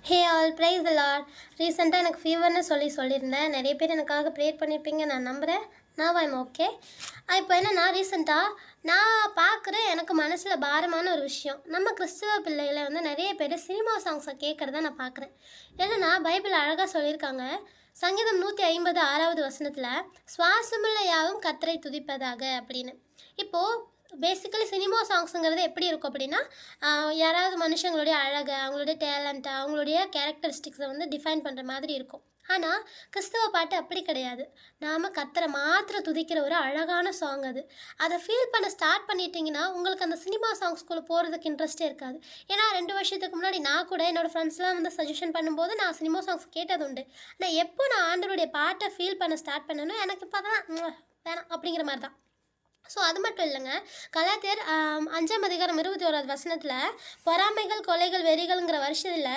Hey all price த Lord. ரீசெண்டாக எனக்கு ஃபீவர்னு சொல்லியிருந்தேன். நிறைய பேர் எனக்காக ப்ரேயர் பண்ணியிருப்பீங்க நான் நம்புகிறேன். நான் ஐம் ஓகே. இப்போ என்னென்னா ரீசெண்டாக நான் பார்க்குறேன், எனக்கு மனசில் பாரமான ஒரு விஷயம். நம்ம கிறிஸ்துவ பிள்ளைகளை நிறைய பேர் சினிமா சாங்ஸை கேட்குறத நான் பார்க்குறேன். என்னென்னா பைபிள் அழகாக சொல்லியிருக்காங்க. சங்கீதம் 150 வசனத்தில் சுவாசமுள்ள யாவும் கர்த்தரை துதிப்பதாக அப்படின்னு. இப்போது பேசிக்கலி சினிமா சாங்ஸுங்கிறது எப்படி இருக்கும் அப்படின்னா, யாராவது மனுஷங்களுடைய அழகை, அவங்களுடைய டேலண்ட்டை, அவங்களுடைய கேரக்டரிஸ்டிக்ஸை டிஃபைன் பண்ணுற மாதிரி இருக்கும். ஆனால் கிறிஸ்தவ பாட்டு அப்படி கிடையாது. நாம் கர்த்தரை மாத்திரம் துதிக்கிற ஒரு அழகான சாங் அது. அதை ஃபீல் பண்ண ஸ்டார்ட் பண்ணிட்டீங்கன்னா உங்களுக்கு அந்த சினிமா சாங்ஸ்குள்ளே போகிறதுக்கு இன்ட்ரெஸ்ட்டே இருக்காது. ஏன்னா 2 வருஷத்துக்கு முன்னாடி நான் கூட என்னோடய ஃப்ரெண்ட்ஸ்லாம் சஜஷன் பண்ணும்போது நான் சினிமா சாங்ஸ் கேட்டது உண்டு. ஆனால் எப்போ நான் ஆண்டவருடைய பாட்டை ஃபீல் பண்ண ஸ்டார்ட் பண்ணனோ எனக்கு இப்போ தான் வேணாம் அப்படிங்கிற மாதிரி தான். ஸோ அது மட்டும் இல்லைங்க. கலாத்தியர் 5 அதிகாரம் 21 வசனத்தில் பொறாமைகள், கொலைகள், வெறிகள்ங்கிற வருஷத்தில்